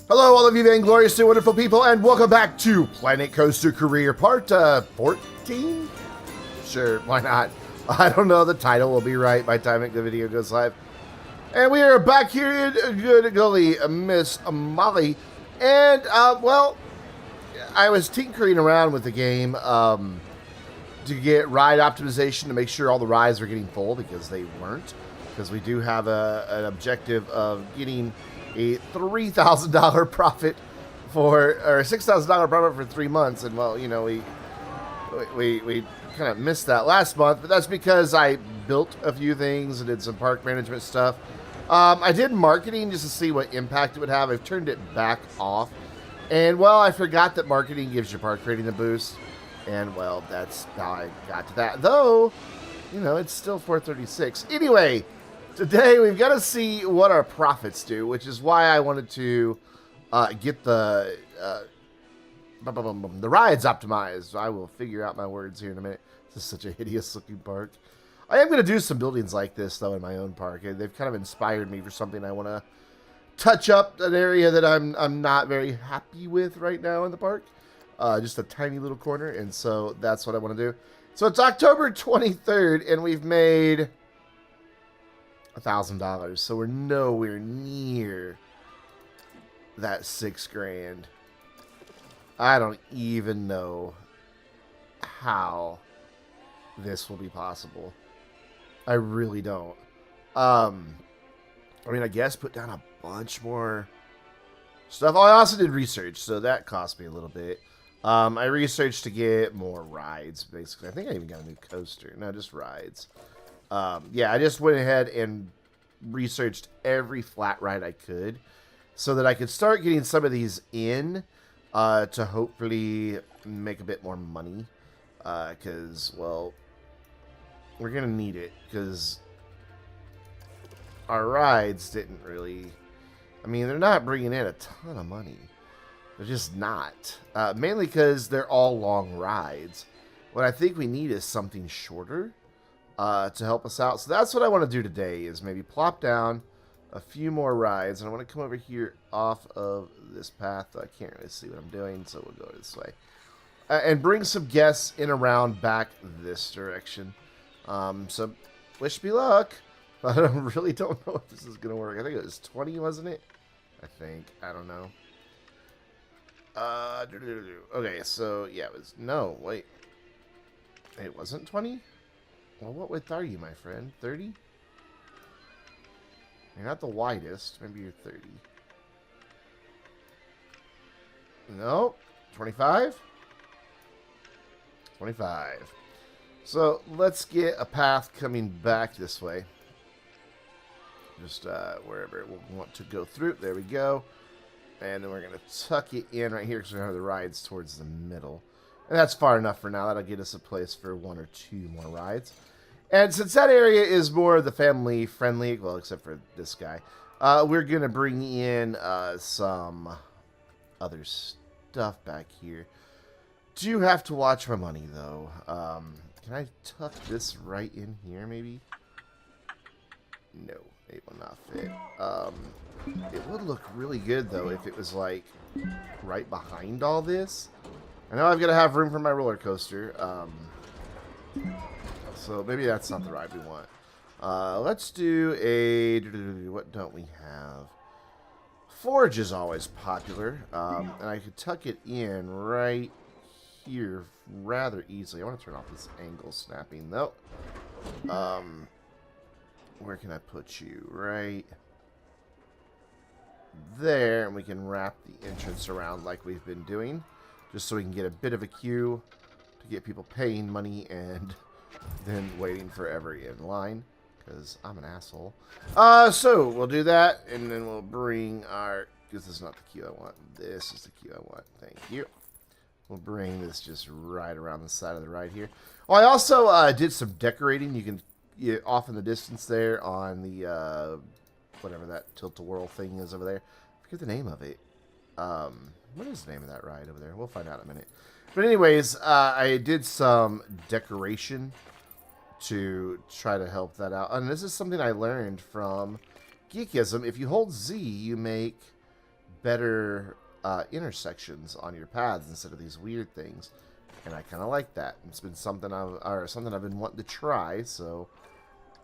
Hello, all of you Vainglorious and wonderful people, and welcome back to Planet Coaster Career Part 14? Sure, why not? I don't know, the title will be right by the time the video goes live. And we are back here in Good Gully, Miss Molly. And, well, I was tinkering around with the game to get ride optimization to make sure all the rides are getting full, because they weren't. Because we do have an objective of getting a $3,000 profit or $6,000 profit for 3 months, and well, you know, we kind of missed that last month, but that's because I built a few things and did some park management stuff. I did marketing just to see what impact it would have. I've turned it back off, and well, I forgot that marketing gives your park rating a boost, and well, that's how I got to that. Though, you know, it's still 436. Anyway. Today, we've got to see what our profits do, which is why I wanted to get the rides optimized. I will figure out my words here in a minute. This is such a hideous-looking park. I am going to do some buildings like this, though, in my own park. They've kind of inspired me for something I want to touch up, an area that I'm not very happy with right now in the park. Just a tiny little corner, and so that's what I want to do. So it's October 23rd, and we've made $1,000, so we're nowhere near that $6,000. I don't even know how this will be possible. I really don't. I mean, I guess put down a bunch more stuff. Oh, I also did research, so that cost me a little bit. I researched to get more rides, basically. I think I even got a new coaster. No, just rides. Yeah, I just went ahead and researched every flat ride I could so that I could start getting some of these in to hopefully make a bit more money because, well, we're going to need it because our rides didn't really, I mean, they're not bringing in a ton of money. They're just not. Mainly because they're all long rides. What I think we need is something shorter to help us out. So that's what I want to do today, is maybe plop down a few more rides. And I want to come over here off of this path. I can't really see what I'm doing, so we'll go this way. And bring some guests in around back this direction. So wish me luck. I really don't know if this is going to work. I think it was 20, wasn't it? I think. I don't know. Okay, so yeah, it was, no, wait. It wasn't 20? Well, what width are you, my friend? 30? You're not the widest. Maybe you're 30. No. 25? 25. So, let's get a path coming back this way. Just wherever we want to go through. There we go. And then we're going to tuck it in right here because we're going to have the rides towards the middle. And that's far enough for now. That'll get us a place for 1 or 2 more rides. And since that area is more the family-friendly, well, except for this guy, we're going to bring in some other stuff back here. Do have to watch my money, though. Can I tuck this right in here, maybe? No, it will not fit. It would look really good, though, if it was, like, right behind all this. I know I've got to have room for my roller coaster. So maybe that's not the ride we want. Let's do a... What don't we have? Forge is always popular. And I could tuck it in right here rather easily. I want to turn off this angle snapping, though. Where can I put you? Right there. And we can wrap the entrance around like we've been doing. Just so we can get a bit of a queue to get people paying money and then waiting forever in line. Because I'm an asshole. So we'll do that. And then we'll bring our... Because this is not the queue I want. This is the queue I want. Thank you. We'll bring this just right around the side of the ride here. Oh, I also did some decorating. You can off in the distance there on the... whatever that tilt-a-whirl thing is over there. I forget the name of it. What is the name of that ride over there? We'll find out in a minute. But anyways, I did some decoration to try to help that out. And this is something I learned from Geekism. If you hold Z, you make better intersections on your paths instead of these weird things. And I kind of like that. It's been something I've been wanting to try. So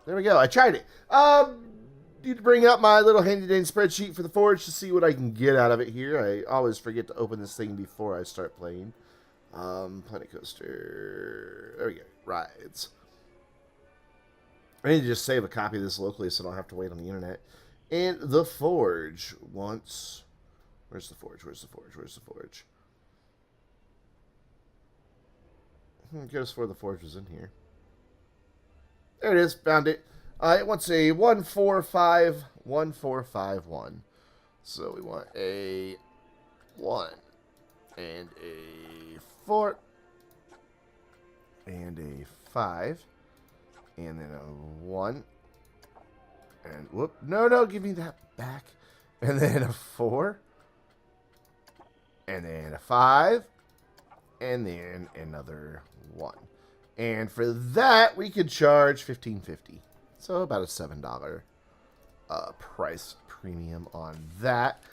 there we go. I tried it. Need to bring up my little handy-dandy spreadsheet for the Forge to see what I can get out of it here. I always forget to open this thing before I start playing. Planet Coaster. There we go. Rides. I need to just save a copy of this locally so I don't have to wait on the internet. And the Forge wants... Where's the Forge? Where's the Forge? Where's the Forge? Could have swore the Forge was in here. There it is. Found it. It wants a 1451. So we want a 1 and a 4 and a 5 and then a 1 and whoop, no, give me that back, and then a 4 and then a 5 and then another 1. And for that we could charge $15.50. So about a $7 price premium on that.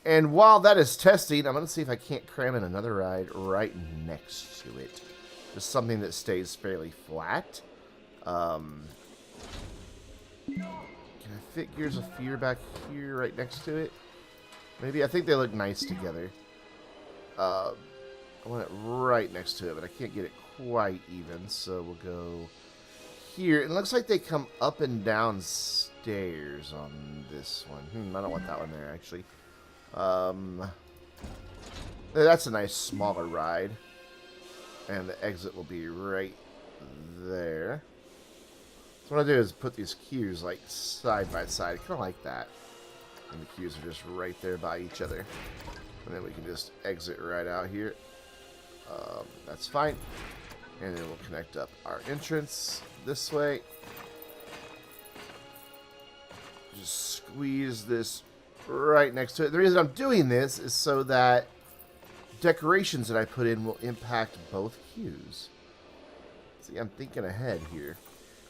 And while that is testing, I'm going to see if I can't cram in another ride right next to it. Just something that stays fairly flat. Can I fit Gears of Fear back here right next to it? Maybe. I think they look nice together. I want it right next to it, but I can't get it quite even. So we'll go... here. It looks like they come up and down stairs on this one. I don't want that one there, actually. That's a nice smaller ride. And the exit will be right there. So what I do is put these queues like side by side. I kind of like that. And the queues are just right there by each other. And then we can just exit right out here. That's fine. And then we'll connect up our entrance this way. Just squeeze this right next to it. The reason I'm doing this is so that decorations that I put in will impact both queues. See, I'm thinking ahead here.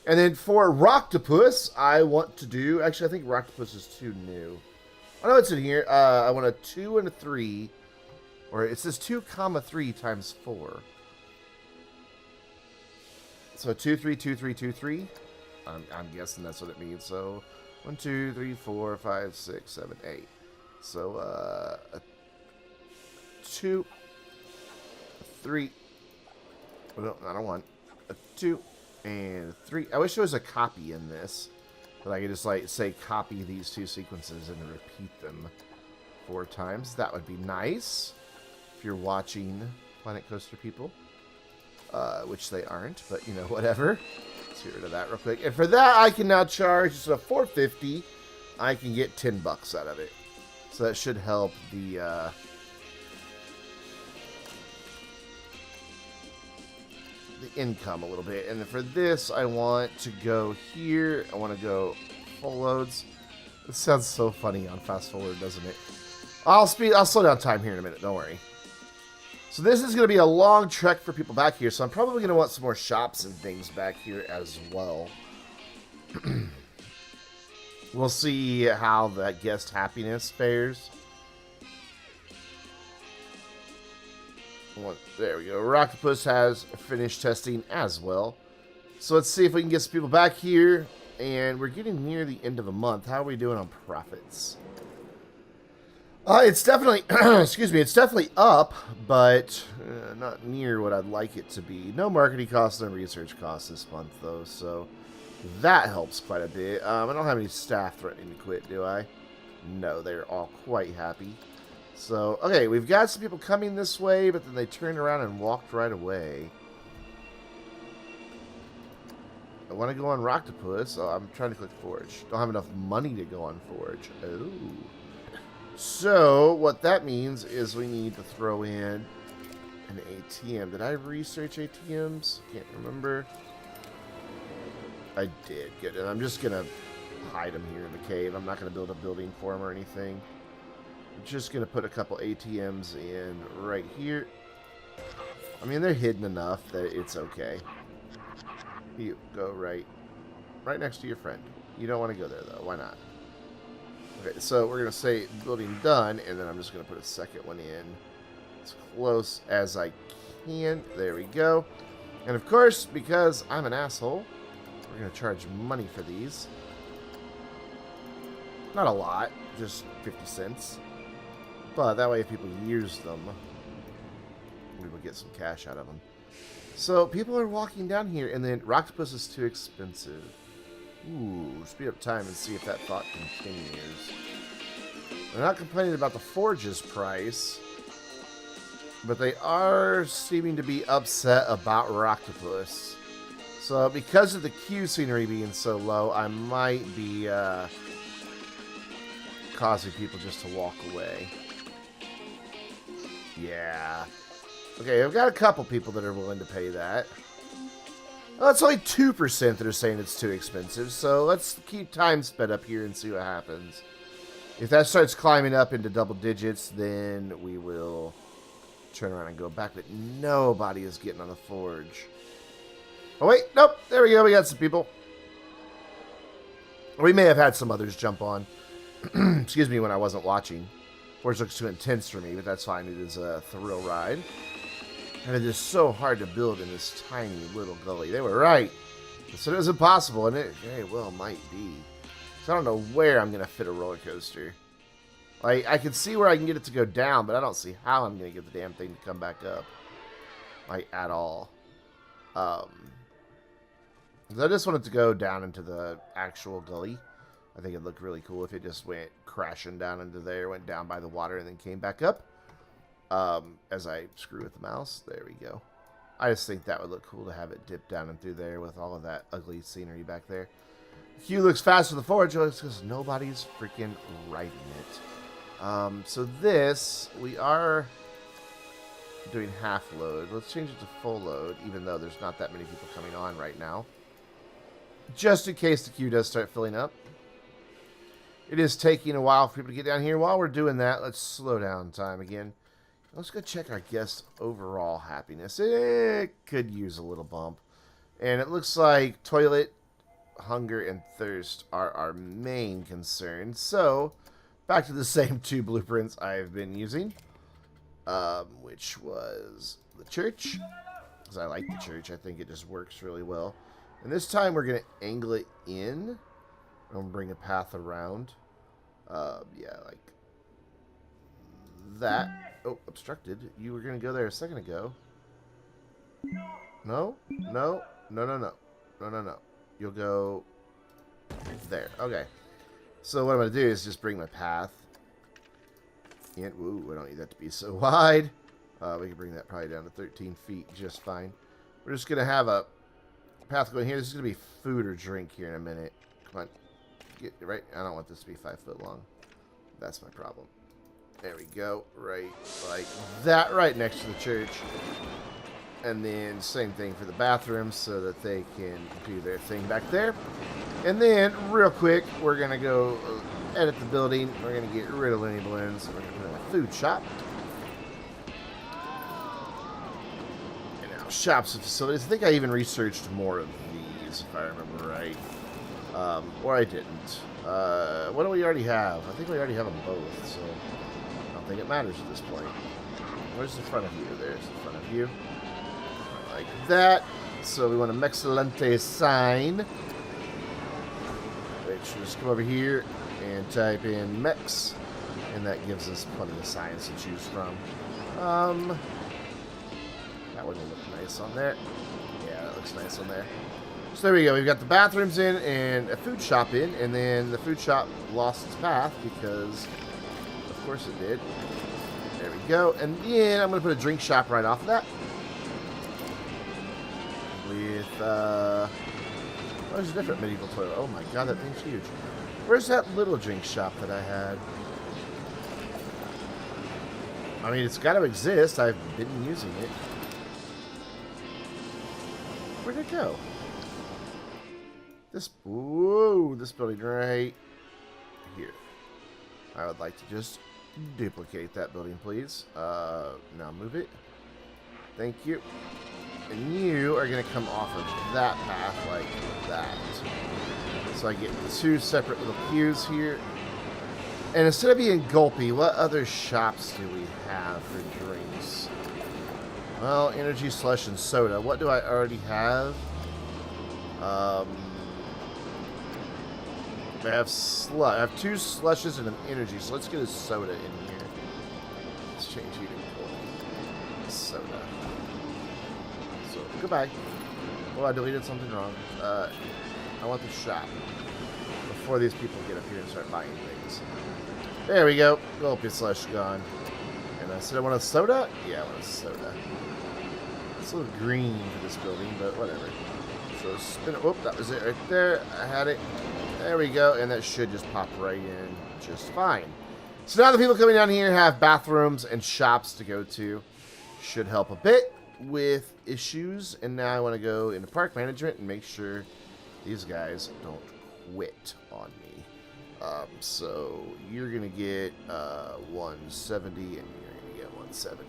And then for Rocktopus, I want to do... actually, I think Rocktopus is too new. I know it's in here. I want a 2 and a 3. Or it says 2, 3 times 4. So 2, 3, 2, 3, 2, 3. I'm guessing that's what it means. So 1, 2, 3, 4, 5, 6, 7, 8. So a 2, a 3. No, not a 1. A 2 and a 3. I wish there was a copy in this, that I could just like say copy these two sequences and repeat them 4 times. That would be nice if you're watching Planet Coaster people. Which they aren't, but you know, whatever. Let's get rid of that real quick. And for that, I can now charge, instead of $4.50, I can get $10 out of it. So that should help the income a little bit. And then for this, I want to go here. I want to go full loads. This sounds so funny on fast forward, doesn't it? I'll slow down time here in a minute. Don't worry. So this is going to be a long trek for people back here, so I'm probably going to want some more shops and things back here as well. We'll see how that guest happiness fares. There we go. Rocktopus has finished testing as well. So let's see if we can get some people back here. And we're getting near the end of the month. How are we doing on profits? It's definitely, excuse me, it's definitely up, but not near what I'd like it to be. No marketing costs, no research costs this month, though, so that helps quite a bit. I don't have any staff threatening to quit, do I? No, they're all quite happy. So, okay, we've got some people coming this way, but then they turned around and walked right away. I want to go on Rocktopus, so I'm trying to click Forge. Don't have enough money to go on Forge. Oh. So, what that means is we need to throw in an ATM. Did I research ATMs? Can't remember. I did. Good. And I'm just going to hide them here in the cave. I'm not going to build a building for them or anything. I'm just going to put a couple ATMs in right here. I mean, they're hidden enough that it's okay. You go right next to your friend. You don't want to go there, though. Why not? Okay, so we're going to say building done, and then I'm just going to put a second one in as close as I can. There we go. And of course, because I'm an asshole, we're going to charge money for these. Not a lot, just 50 cents. But that way if people use them, we will get some cash out of them. So people are walking down here, and then Rocktopus is too expensive. Ooh, speed up time and see if that thought continues. They're not complaining about the Forge's price, but they are seeming to be upset about Rocktopus. So because of the queue scenery being so low, I might be causing people just to walk away. Yeah. Okay, I've got a couple people that are willing to pay that. Well, it's only 2% that are saying it's too expensive, so let's keep time sped up here and see what happens. If that starts climbing up into double digits, then we will turn around and go back, but nobody is getting on the Forge. Oh, wait, nope, there we go, we got some people. We may have had some others jump on. Excuse me, when I wasn't watching. Forge looks too intense for me, but that's fine, it is a thrill ride. And it is so hard to build in this tiny little gully. They were right. They said it was impossible, and it very well might be. So I don't know where I'm going to fit a roller coaster. Like, I can see where I can get it to go down, but I don't see how I'm going to get the damn thing to come back up. Like, at all. I just want it to go down into the actual gully. I think it'd look really cool if it just went crashing down into there, went down by the water, and then came back up. As I screw with the mouse, there we go. I just think that would look cool to have it dip down and through there with all of that ugly scenery back there. Q looks faster than the Forge because nobody's freaking riding it. So this, we are doing half load. Let's change it to full load, even though there's not that many people coming on right now. Just in case the queue does start filling up. It is taking a while for people to get down here. While we're doing that, let's slow down time again. Let's go check our guest overall happiness. It could use a little bump. And it looks like toilet, hunger, and thirst are our main concerns. So, back to the same two blueprints I've been using. Which was the church. Because I like the church. I think it just works really well. And this time we're going to angle it in. And bring a path around. Yeah, like that. Oh, obstructed. You were going to go there a second ago. No? No? No, no, no. No, no, no. You'll go there. Okay. So what I'm going to do is just bring my path in. Ooh, we don't need that to be so wide. We can bring that probably down to 13 feet just fine. We're just going to have a path going here. This is going to be food or drink here in a minute. Come on. Get right. I don't want this to be 5 foot long. That's my problem. There we go. Right like that, right next to the church. And then same thing for the bathrooms so that they can do their thing back there. And then real quick, we're going to go edit the building. We're going to get rid of Looney Balloons. We're going to put in a food shop. And now shops and facilities. I think I even researched more of these if I remember right. Or I didn't. What do we already have? I think we already have them both, so I don't think it matters at this point. Where's the front of you? There's the front of you. Like that. So we want a Mexilente sign. Which we'll just come over here and type in Mex. And that gives us plenty of signs to choose from. That one will look nice on there. Yeah, that looks nice on there. So there we go. We've got the bathrooms in and a food shop in, and then the food shop lost its path because, of course, it did. There we go. And then I'm going to put a drink shop right off of that. With, oh, there's a different medieval toilet. Oh my god, that thing's huge. Where's that little drink shop that I had? I mean, it's got to exist. I've been using it. Where'd it go? This, whoa, this building right here. I would like to just duplicate that building, please. Now move it. Thank you. And you are going to come off of that path like that. So I get two separate little queues here. And instead of being gulpy, what other shops do we have for drinks? Well, energy, slush, and soda. What do I already have? I have two slushes and an energy, so let's get a soda in here. Let's change heating cold. Soda. So, goodbye. Oh, I deleted something wrong. I want the shop before these people get up here and start buying things. There we go. Gulpy slush gone. And I said I want a soda? Yeah, I want a soda. It's a little green for this building, but whatever. So spin it. Whoop, that was it right there. I had it. There we go. And that should just pop right in just fine. So now the people coming down here have bathrooms and shops to go to. Should help a bit with issues. And now I want to go into park management and make sure these guys don't quit on me. So you're going to get 170 and you're going to get 170.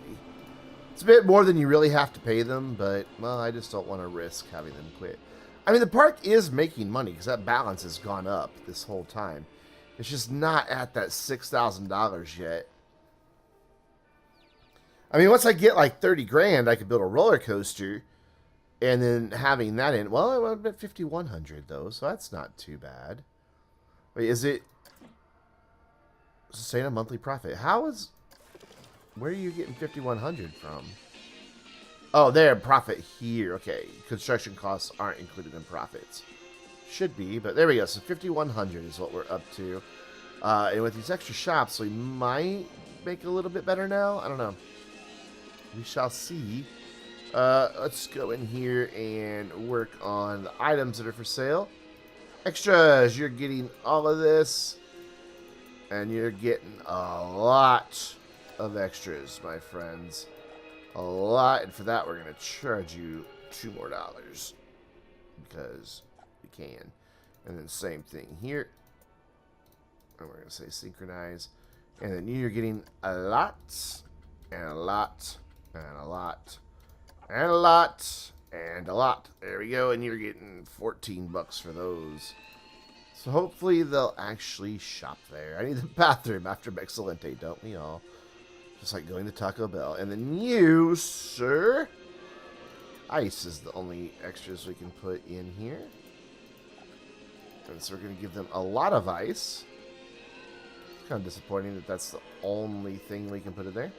It's a bit more than you really have to pay them, but, well, I just don't want to risk having them quit. I mean, the park is making money because that balance has gone up this whole time. It's just not at that $6,000 yet. I mean, once I get like 30 grand, I could build a roller coaster. And then having that in, well, I'm at 5,100 though, so that's not too bad. Wait, is it sustain a monthly profit? Where are you getting 5,100 from? Oh, there, profit here. Okay, construction costs aren't included in profits. Should be, but there we go. So 5,100 is what we're up to. And with these extra shops, we might make a little bit better now. I don't know. We shall see. Let's go in here and work on the items that are for sale. Extras, you're getting all of this. And you're getting a lot of extras, my friends. A lot. And for that, we're going to charge you $2 more. Because we can. And then same thing here. And we're going to say synchronize. And then you're getting a lot. And a lot. And a lot. And a lot. And a lot. There we go. And you're getting 14 bucks for those. So hopefully they'll actually shop there. I need the bathroom after Excelente, don't we all? Just like going to Taco Bell. And then you, sir. Ice is the only extras we can put in here. And so we're going to give them a lot of ice. It's kind of disappointing that that's the only thing we can put in there.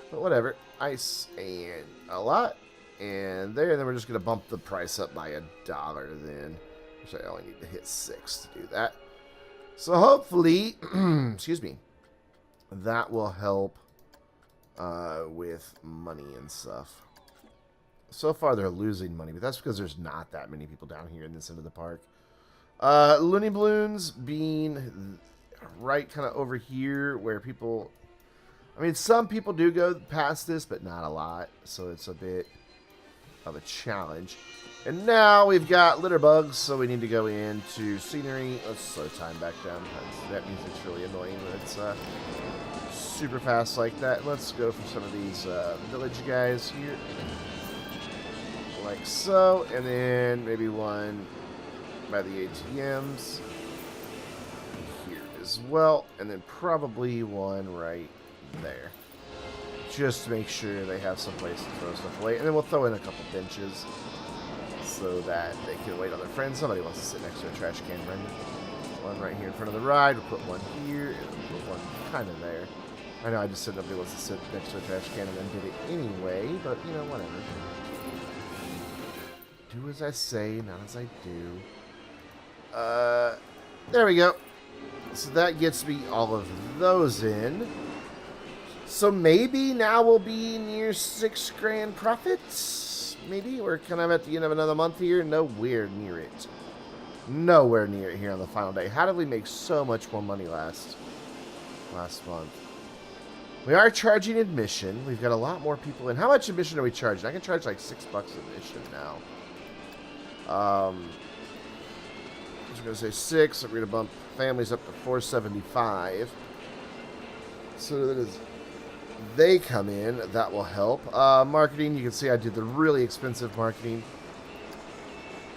But whatever. Ice and a lot. And there. And then we're just going to bump the price up by $1 then. Which I only need to hit 6 to do that. So hopefully, excuse me, that will help with money and stuff. So far they're losing money, but that's because there's not that many people down here in this end of the park. Looney Balloons being right kind of over here where people, I mean, some people do go past this, but not a lot. So it's a bit of a challenge. And now we've got litter bugs, so we need to go into scenery. Let's slow time back down. That music's really annoying when it's super fast like that. Let's go for some of these village guys here. Like so. And then maybe one by the ATMs. Here as well. And then probably one right there. Just to make sure they have some place to throw stuff away. And then we'll throw in a couple benches. So that they can wait on their friends. Somebody wants to sit next to a trash can, Brendan. One right here in front of the ride. We'll put one here, and we'll put one kind of there. I know I just said nobody wants to sit next to a trash can and then did it anyway, but, you know, whatever. Do as I say, not as I do. There we go. So that gets me all of those in. So maybe now we'll be near 6 grand profits. Maybe we're kind of at the end of another month here. Nowhere near it. Nowhere near it here on the final day. How did we make so much more money last month? We are charging admission. We've got a lot more people in. How much admission are we charging? I can charge like $6 admission now. So we're going to say 6. So we're going to bump families up to $475. So that is... they come in, that will help. Marketing, you can see I did the really expensive marketing.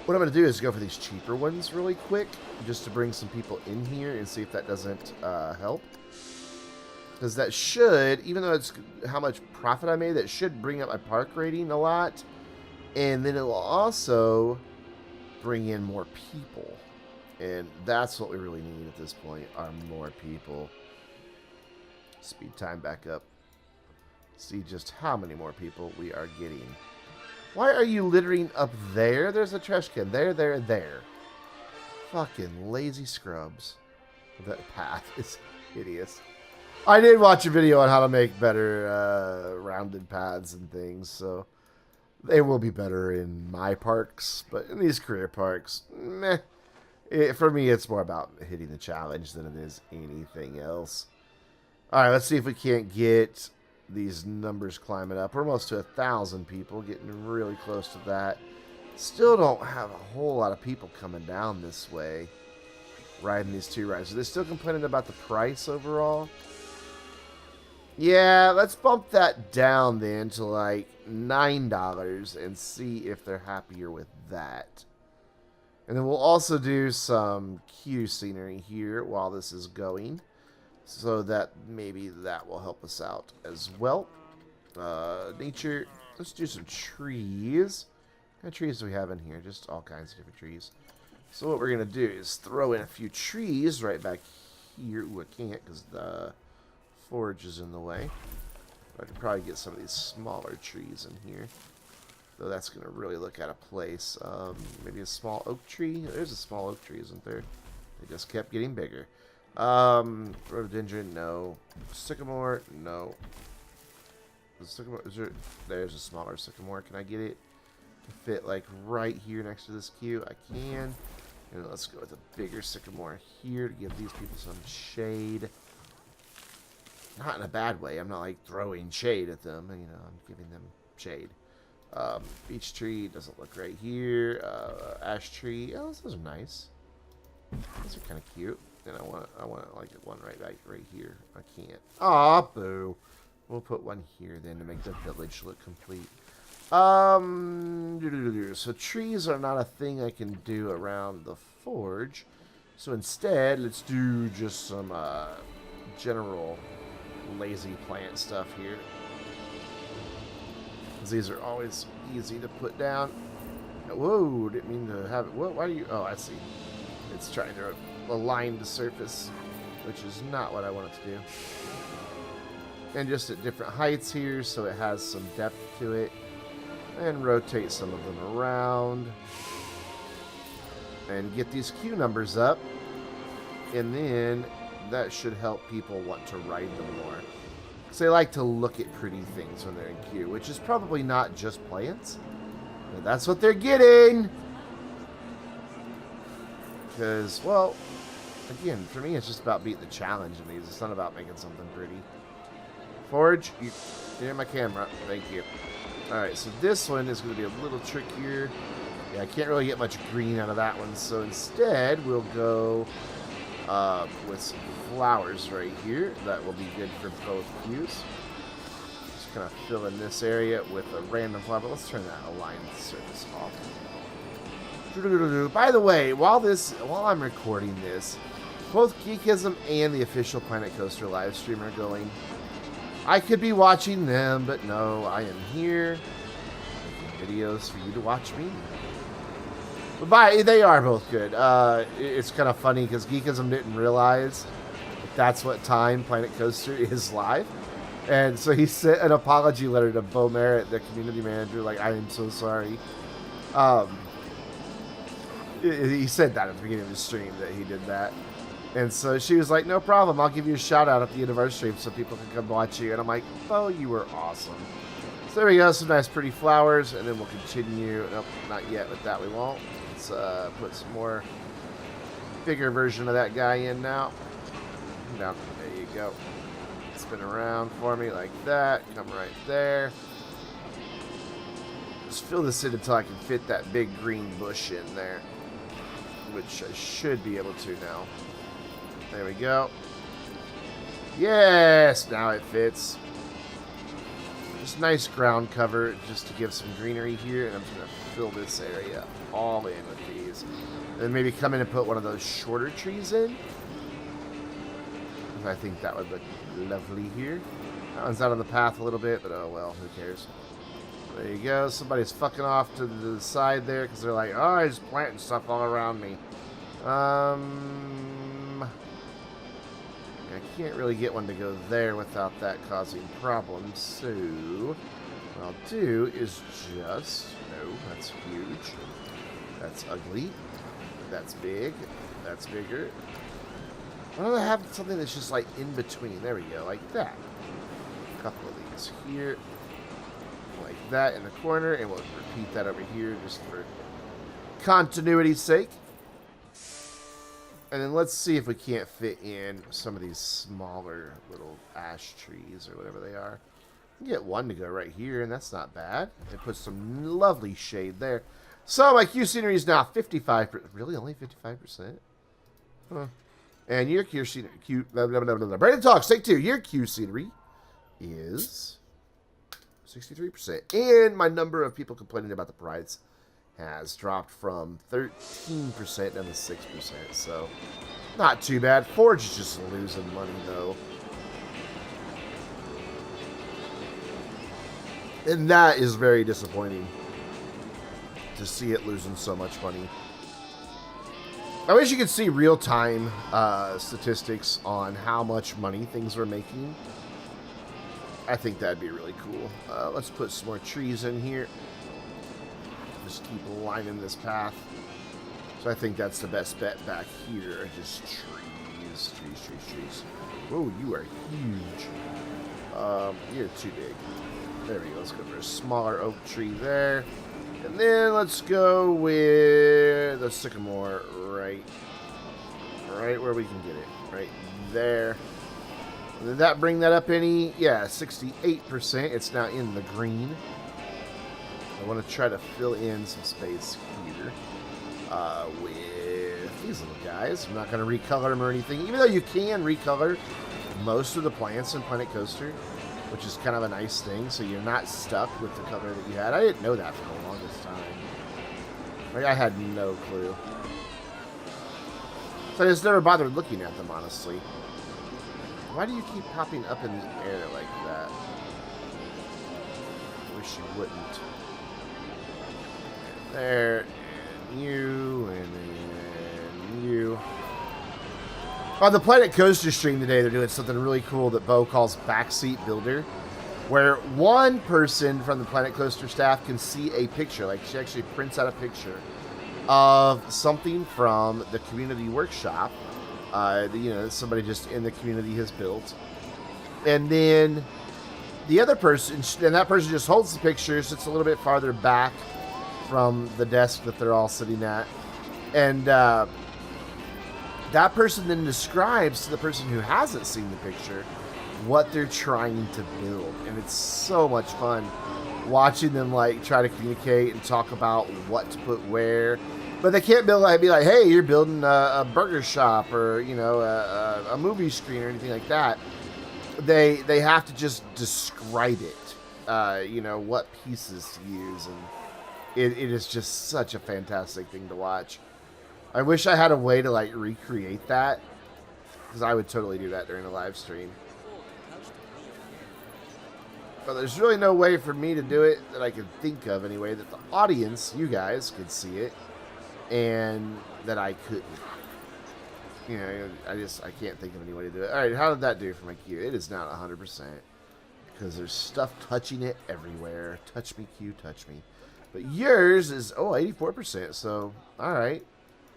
What I'm going to do is go for these cheaper ones really quick, just to bring some people in here and see if that doesn't help. Because that should, even though it's how much profit I made, that should bring up my park rating a lot. And then it will also bring in more people. And that's what we really need at this point, are more people. Speed time back up. See just how many more people we are getting. Why are you littering up there? There's a trash can. There. Fucking lazy scrubs. That path is hideous. I did watch a video on how to make better rounded paths and things, so they will be better in my parks. But in these career parks, meh. For me, it's more about hitting the challenge than it is anything else. All right, let's see if we can't get these numbers climbing up. We're almost to 1,000 people, getting really close to that. Still don't have a whole lot of people coming down this way, riding these two rides. Are they still complaining about the price overall? Yeah, let's bump that down then to like $9 and see if they're happier with that. And then we'll also do some queue scenery here while this is going, so that maybe that will help us out as well. Nature, let's do some trees. What kind of trees do we have in here? Just all kinds of different trees. So what we're going to do is throw in a few trees right back here. Ooh, I can't because the forge is in the way. I could probably get some of these smaller trees in here. Though that's going to really look out of place. Maybe a small oak tree. There's a small oak tree, isn't there? They just kept getting bigger. Rhododendron, no. Sycamore, no. The sycamore, there's a smaller sycamore. Can I get it to fit like right here next to this queue? I can. And let's go with a bigger sycamore here to give these people some shade. Not in a bad way. I'm not like throwing shade at them. You know, I'm giving them shade. Beech tree doesn't look right here. Ash tree. Oh, those are nice. Those are kind of cute. And I want like one right here. I can't. Aw, boo. We'll put one here then to make the village look complete. So trees are not a thing I can do around the forge. So instead, let's do just some general lazy plant stuff here. These are always easy to put down. Whoa, didn't mean to have it. Why are you? Oh, I see. It's trying to align the surface, which is not what I want it to do. And just at different heights here, so it has some depth to it. And rotate some of them around. And get these queue numbers up. And then that should help people want to ride them more. They like to look at pretty things when they're in queue, which is probably not just plants, but that's what they're getting. Because, well, again, for me, it's just about beating the challenge in these. It's not about making something pretty. Forge, you're in my camera. Thank you. All right, so this one is going to be a little trickier. Yeah, I can't really get much green out of that one, so instead we'll go with some flowers right here. That will be good for both queues. Just kind of fill in this area with a random flower, but let's turn that aligned surface off. By the way, while I'm recording this, both Geekism and the official Planet Coaster live stream are going. I could be watching them, but no, I am here making videos for you to watch me. But they are both good. It's kind of funny because Geekism didn't realize that's what time Planet Coaster is live. And so he sent an apology letter to Bo Merritt, the community manager, like, I am so sorry. He said that at the beginning of the stream that he did that. And so she was like, no problem, I'll give you a shout out at the end of our stream so people can come watch you. And I'm like, Bo, you were awesome. So there we go, some nice pretty flowers, and then we'll continue. Nope, not yet, but that we won't. Let's put some more bigger version of that guy in now. Down, there you go. Spin around for me like that. Come right there. Just fill this in until I can fit that big green bush in there, which I should be able to now. There we go. Yes, now it fits. Just nice ground cover just to give some greenery here. And I'm just going to fill this area all in with these. And then maybe come in and put one of those shorter trees in. I think that would look lovely here. That one's out on the path a little bit, but oh well, who cares? There you go. Somebody's fucking off to the side there because they're like, oh, he's planting stuff all around me. I can't really get one to go there without that causing problems. So what I'll do is just... No, that's huge. That's ugly. That's big. That's bigger. Why don't I have something that's just like in between? There we go, like that. A couple of these here. Like that in the corner, and we'll repeat that over here just for continuity's sake. And then let's see if we can't fit in some of these smaller little ash trees or whatever they are. We can get one to go right here, and that's not bad. It puts some lovely shade there. So my Q scenery is now 55%. Really, only 55%? Huh. And your Q scenery, Brandon Talks, take 2. Your Q scenery is 63%. And my number of people complaining about the price has dropped from 13% down to 6%. So, not too bad. Forge is just losing money, though. And that is very disappointing to see it losing so much money. I wish you could see real-time statistics on how much money things were making. I think that'd be really cool. Let's put some more trees in here. Just keep lining this path. So I think that's the best bet back here. Just trees, trees, trees, trees. Whoa, you are huge. You're too big. There we go. Let's go for a smaller oak tree there. And then let's go with the sycamore right where we can get it. Right there. And did that bring that up any? Yeah, 68%. It's now in the green. I want to try to fill in some space here with these little guys. I'm not going to recolor them or anything, even though you can recolor most of the plants in Planet Coaster, which is kind of a nice thing, so you're not stuck with the color that you had. I didn't know that for the longest time. Like, I had no clue. So I just never bothered looking at them, honestly. Why do you keep popping up in the air like that? I wish you wouldn't. There, and you, and then you. On the Planet Coaster stream today, they're doing something really cool that Bo calls Backseat Builder, where one person from the Planet Coaster staff can see a picture, like she actually prints out a picture of something from the community workshop, somebody just in the community has built. And then the other person, and that person just holds the picture, sits a little bit farther back from the desk that they're all sitting at. And that person then describes to the person who hasn't seen the picture what they're trying to build. And it's so much fun watching them like try to communicate and talk about what to put where. But they can't be like, hey, you're building a burger shop or, a movie screen or anything like that. They have to just describe it, what pieces to use. And it is just such a fantastic thing to watch. I wish I had a way to like recreate that, because I would totally do that during a live stream. But there's really no way for me to do it that I could think of anyway, that the audience, you guys, could see it, and that I couldn't. I can't think of any way to do it. All right, how did that do for my Q? It is not 100%, because there's stuff touching it everywhere. Touch me, Q, touch me. But yours is, 84%, so, all right.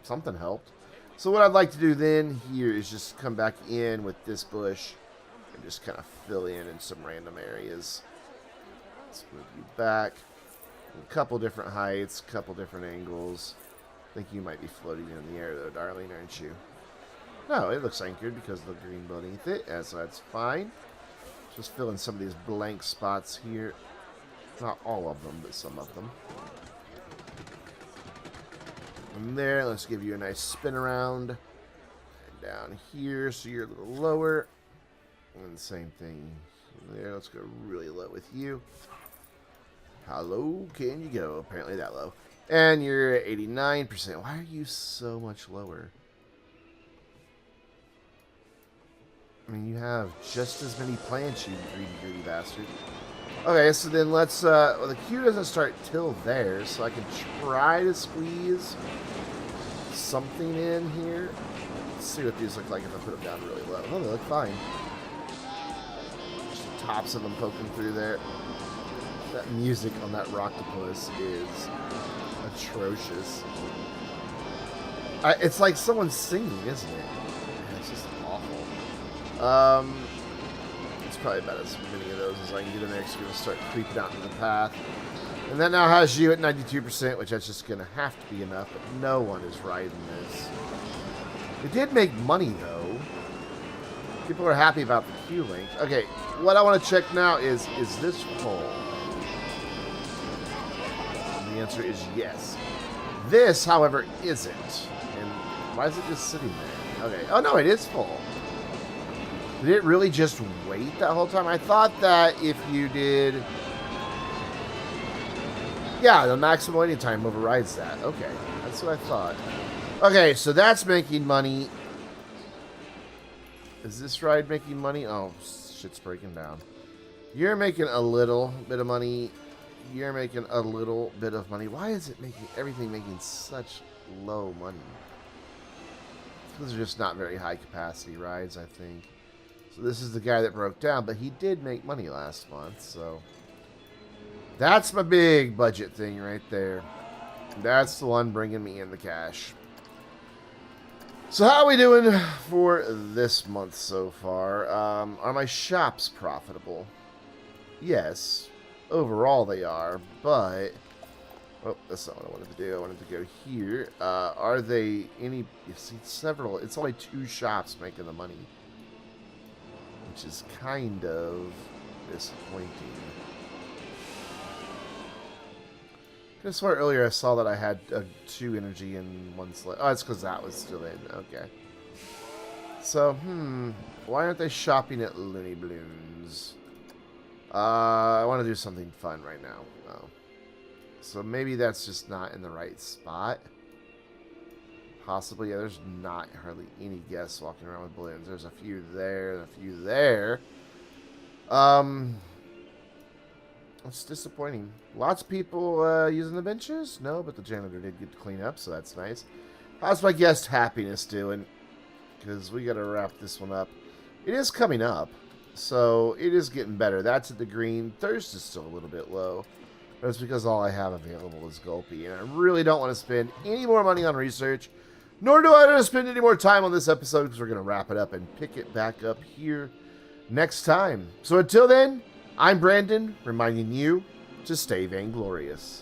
Something helped. So what I'd like to do then here is just come back in with this bush and just kind of fill in some random areas. Let's move you back. A couple different heights, a couple different angles. I think you might be floating in the air though, darling, aren't you? No, it looks anchored because of the green beneath it, so that's fine. Just fill in some of these blank spots here. Not all of them, but some of them. From there, let's give you a nice spin around. And down here, so you're a little lower. And the same thing There, let's go really low with you. How low can you go? Apparently that low. And you're at 89%. Why are you so much lower? I mean, you have just as many plants, you greedy bastard. Okay, so then let's, well, the queue doesn't start till there, so I can try to squeeze something in here. Let's see what these look like if I put them down really low. Oh, they look fine. Just the tops of them poking through there. That music on that Rocktopus is atrocious. It's like someone singing, isn't it? It's just awful. It's probably about as many of those as I can get in there, because you're going to start creeping out into the path. And that now has you at 92%, which that's just going to have to be enough, but no one is riding this. It did make money, though. People are happy about the queue length. Okay, what I want to check now is this full? And the answer is yes. This, however, isn't. And why is it just sitting there? Okay. Oh, no, it is full. Did it really just wait that whole time? I thought that if you did... Yeah, the maximum waiting time overrides that. Okay, that's what I thought. Okay, so that's making money. Is this ride making money? Oh, shit's breaking down. You're making a little bit of money. You're making a little bit of money. Why is it making everything making such low money? Those are just not very high capacity rides, I think. So this is the guy that broke down, but he did make money last month, so... That's my big budget thing right there. That's the one bringing me in the cash. So how are we doing for this month so far? Are my shops profitable? Yes. Overall they are, but... Oh, that's not what I wanted to do. I wanted to go here. Are they any... You see, several... It's only 2 shops making the money. Which is kind of disappointing. I swear earlier I saw that I had 2 energy in 1 slot. Oh, it's because that was still in. Okay. So, why aren't they shopping at Looney Balloons? I want to do something fun right now. Oh. So maybe that's just not in the right spot. Possibly. Yeah, there's not hardly any guests walking around with balloons. There's a few there and a few there. It's disappointing. Lots of people using the benches? No, but the janitor did get to clean up, so that's nice. How's my guest happiness doing? Because we got to wrap this one up. It is coming up, so it is getting better. That's at the green. Thirst is still a little bit low. But it's because all I have available is Gulpy, and I really don't want to spend any more money on research, nor do I want to spend any more time on this episode, because we're going to wrap it up and pick it back up here next time. So until then, I'm Brandon, reminding you to stay vainglorious.